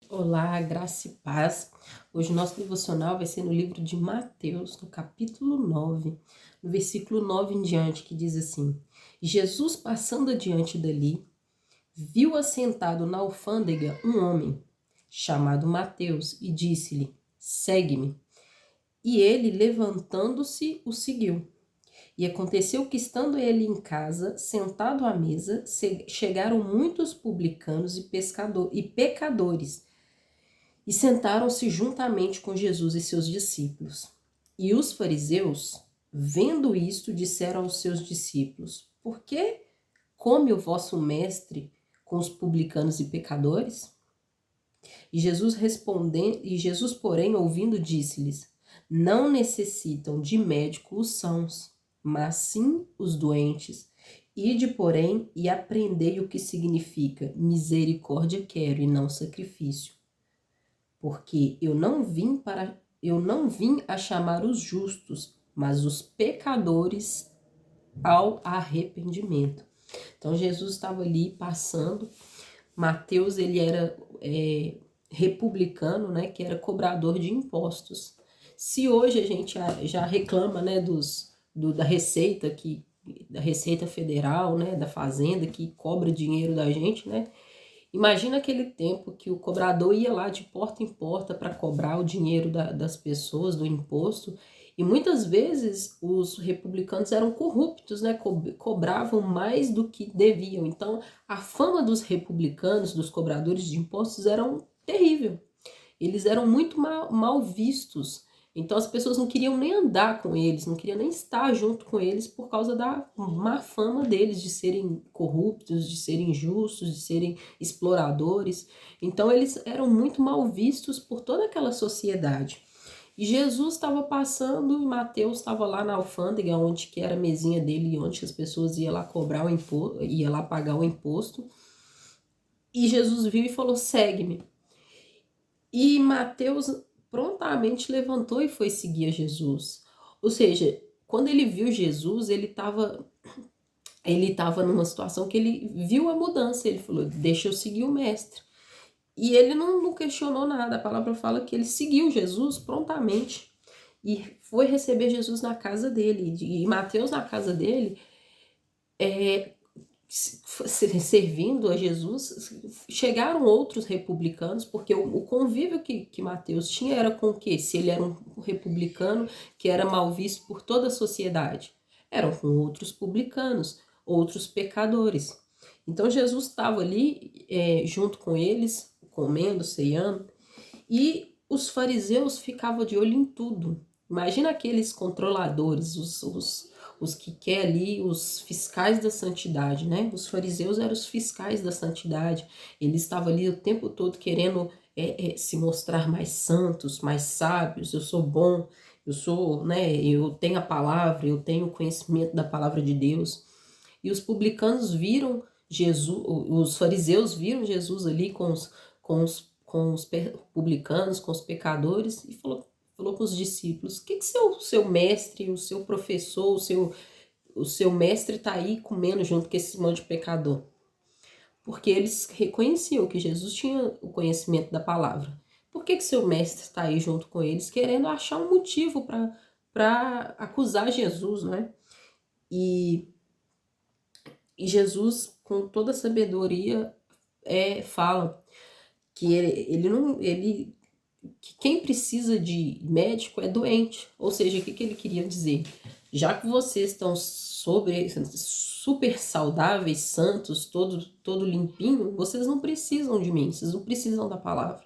Olá, graça e paz. Hoje o nosso devocional vai ser no livro de Mateus, no capítulo 9, no versículo 9 em diante, que diz assim: Jesus, passando adiante dali, viu assentado na alfândega um homem, chamado Mateus, e disse-lhe: Segue-me. E ele, levantando-se, o seguiu. E aconteceu que, estando ele em casa, sentado à mesa, chegaram muitos publicanos e pecadores, e sentaram-se juntamente com Jesus e seus discípulos. E os fariseus, vendo isto, disseram aos seus discípulos: Por que come o vosso mestre com os publicanos e pecadores? Jesus, porém, ouvindo, disse-lhes: Não necessitam de médico os sãos, mas sim os doentes. Ide, porém, e aprendei o que significa misericórdia quero e não sacrifício, porque eu não vim a chamar os justos, mas os pecadores ao arrependimento. Então Jesus estava ali passando. Mateus, ele era republicano, né, que era cobrador de impostos. Se hoje a gente já reclama, né, da Receita, da Receita Federal, né, da Fazenda, que cobra dinheiro da gente, né? Imagina aquele tempo que o cobrador ia lá de porta em porta para cobrar o dinheiro das pessoas, do imposto, e muitas vezes os republicanos eram corruptos, né? Cobravam mais do que deviam. Então, a fama dos republicanos, dos cobradores de impostos, era terrível. Eles eram muito mal vistos. Então as pessoas não queriam nem andar com eles, não queriam nem estar junto com eles por causa da má fama deles de serem corruptos, de serem injustos, de serem exploradores. Então eles eram muito mal vistos por toda aquela sociedade. E Jesus estava passando e Mateus estava lá na alfândega, onde que era a mesinha dele, onde as pessoas iam lá cobrar o imposto, iam lá pagar o imposto. E Jesus viu e falou: Segue-me. E Mateus prontamente levantou e foi seguir a Jesus. Ou seja, quando ele viu Jesus, ele estava numa situação que ele viu a mudança. Ele falou: Deixa eu seguir o mestre. E ele não questionou nada. A palavra fala que ele seguiu Jesus prontamente e foi receber Jesus na casa dele. E Mateus, na casa dele, servindo a Jesus, chegaram outros republicanos, porque o convívio que Mateus tinha era com o quê? Se ele era um republicano que era mal visto por toda a sociedade, eram com outros publicanos, outros pecadores. Então Jesus estava ali junto com eles, comendo, ceando, e os fariseus ficavam de olho em tudo. Imagina aqueles controladores, os que quer ali, os fiscais da santidade, né? Os fariseus eram os fiscais da santidade. Eles estavam ali o tempo todo querendo se mostrar mais santos, mais sábios. Eu sou bom, eu sou, né? Eu tenho a palavra, eu tenho o conhecimento da palavra de Deus. E os publicanos viram Jesus, os fariseus viram Jesus ali com os publicanos, com os pecadores, e falou com os discípulos: que seu mestre, o seu professor, o seu mestre está aí comendo junto com esse monte de pecador? Porque eles reconheciam que Jesus tinha o conhecimento da palavra. Por que seu mestre está aí junto com eles, querendo achar um motivo para acusar Jesus, né? E Jesus, com toda a sabedoria, fala que que quem precisa de médico é doente. Ou seja, o que ele queria dizer? Já que vocês estão super saudáveis, santos, todo limpinho, vocês não precisam de mim, vocês não precisam da palavra.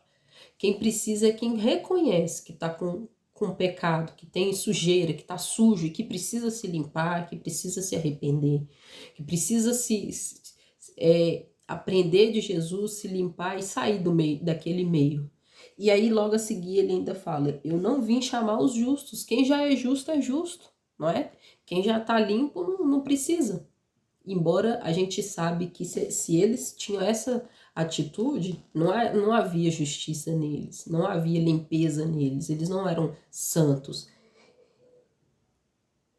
Quem precisa é quem reconhece que está com pecado, que tem sujeira, que está sujo e que precisa se limpar, que precisa se arrepender, que precisa aprender de Jesus, se limpar e sair daquele meio. E aí logo a seguir ele ainda fala: eu não vim chamar os justos, quem já é justo, não é? Quem já está limpo não precisa. Embora a gente sabe que se eles tinham essa atitude, não havia justiça neles, não havia limpeza neles, eles não eram santos.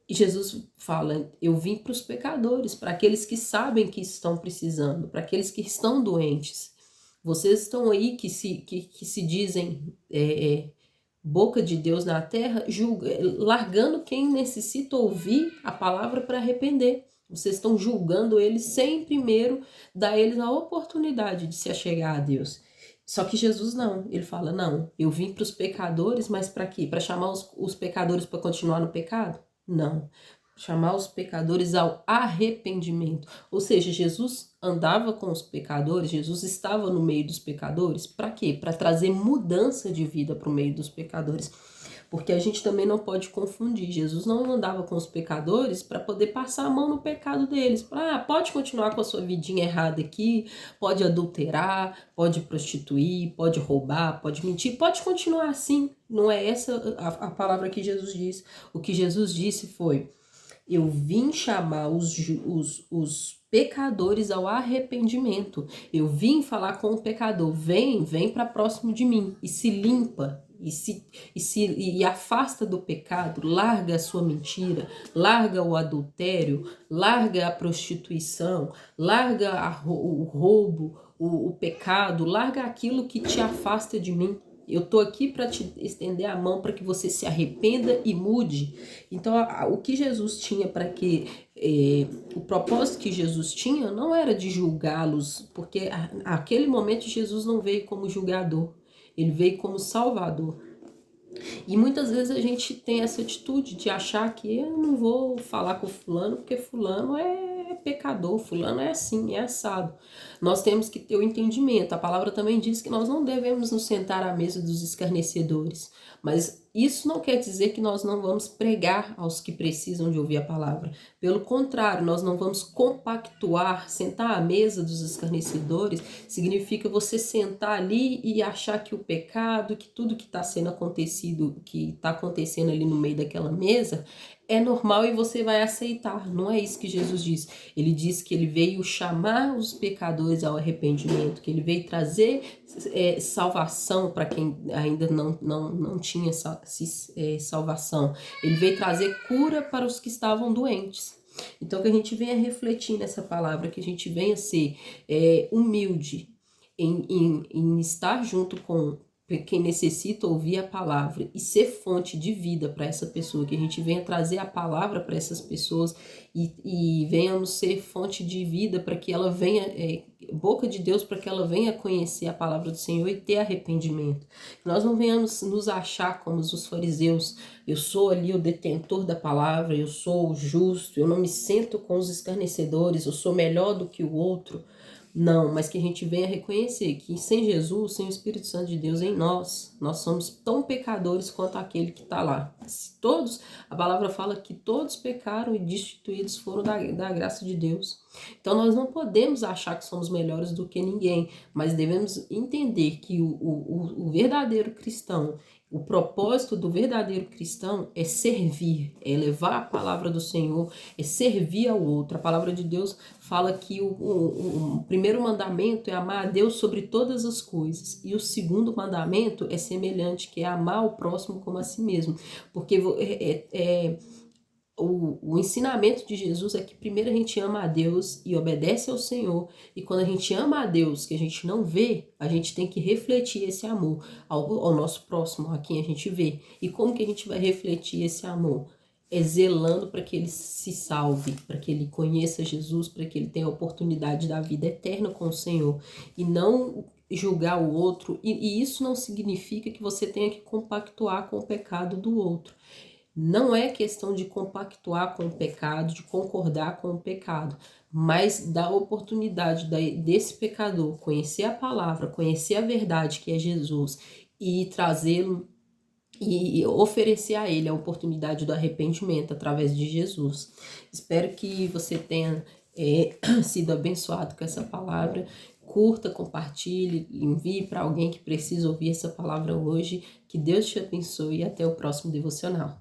E Jesus fala: eu vim para os pecadores, para aqueles que sabem que estão precisando, para aqueles que estão doentes. Vocês estão aí que se dizem boca de Deus na terra, largando quem necessita ouvir a palavra para arrepender. Vocês estão julgando eles sem primeiro dar eles a oportunidade de se achegar a Deus. Só que Jesus não, ele fala, não, eu vim para os pecadores, mas para quê? Para chamar os pecadores para continuar no pecado? Não, chamar os pecadores ao arrependimento. Ou seja, Jesus andava com os pecadores, Jesus estava no meio dos pecadores, para quê? Para trazer mudança de vida para o meio dos pecadores. Porque a gente também não pode confundir. Jesus não andava com os pecadores para poder passar a mão no pecado deles. Pode continuar com a sua vidinha errada aqui, pode adulterar, pode prostituir, pode roubar, pode mentir, pode continuar assim. Não é essa a palavra que Jesus disse. O que Jesus disse foi: eu vim chamar os pecadores ao arrependimento. Eu vim falar com o pecador. Vem para próximo de mim e se limpa. E afasta do pecado, larga a sua mentira, larga o adultério, larga a prostituição, larga o roubo, o pecado, larga aquilo que te afasta de mim. Eu tô aqui para te estender a mão para que você se arrependa e mude. Então, o que Jesus tinha para que o propósito que Jesus tinha não era de julgá-los, porque aquele momento Jesus não veio como julgador, ele veio como salvador. E muitas vezes a gente tem essa atitude de achar que eu não vou falar com fulano porque fulano é pecador, fulano é assim, é assado. Nós temos que ter o entendimento. A palavra também diz que nós não devemos nos sentar à mesa dos escarnecedores. Mas isso não quer dizer que nós não vamos pregar aos que precisam de ouvir a palavra. Pelo contrário, nós não vamos compactuar. Sentar à mesa dos escarnecedores significa você sentar ali e achar que o pecado, que tudo que está sendo acontecido, que está acontecendo ali no meio daquela mesa, é normal e você vai aceitar. Não é isso que Jesus diz. Ele diz que ele veio chamar os pecadores ao arrependimento, que ele veio trazer salvação para quem ainda não tinha salvação. Ele veio trazer cura para os que estavam doentes. Então, que a gente venha refletir nessa palavra, que a gente venha ser humilde em estar junto com quem necessita ouvir a palavra e ser fonte de vida para essa pessoa, que a gente venha trazer a palavra para essas pessoas e venhamos ser fonte de vida para que ela venha, boca de Deus, para que ela venha conhecer a palavra do Senhor e ter arrependimento. Nós não venhamos nos achar como os fariseus, eu sou ali o detentor da palavra, eu sou o justo, eu não me sento com os escarnecedores, eu sou melhor do que o outro. Não, mas que a gente venha reconhecer que sem Jesus, sem o Espírito Santo de Deus em nós somos tão pecadores quanto aquele que está lá. Todos, a palavra fala que todos pecaram e destituídos foram da graça de Deus. Então nós não podemos achar que somos melhores do que ninguém, mas devemos entender que o verdadeiro cristão, o propósito do verdadeiro cristão é servir, é levar a palavra do Senhor, é servir ao outro. A palavra de Deus fala que o primeiro mandamento é amar a Deus sobre todas as coisas. E o segundo mandamento é semelhante, que é amar o próximo como a si mesmo. Porque o ensinamento de Jesus é que primeiro a gente ama a Deus e obedece ao Senhor. E quando a gente ama a Deus, que a gente não vê, a gente tem que refletir esse amor ao nosso próximo, a quem a gente vê. E como que a gente vai refletir esse amor? É zelando para que ele se salve, para que ele conheça Jesus, para que ele tenha a oportunidade da vida eterna com o Senhor. E não julgar o outro. E isso não significa que você tenha que compactuar com o pecado do outro. Não é questão de compactuar com o pecado, de concordar com o pecado, mas dar oportunidade desse pecador conhecer a palavra, conhecer a verdade que é Jesus e trazê-lo e oferecer a ele a oportunidade do arrependimento através de Jesus. Espero que você tenha sido abençoado com essa palavra. Curta, compartilhe, envie para alguém que precisa ouvir essa palavra hoje. Que Deus te abençoe e até o próximo devocional.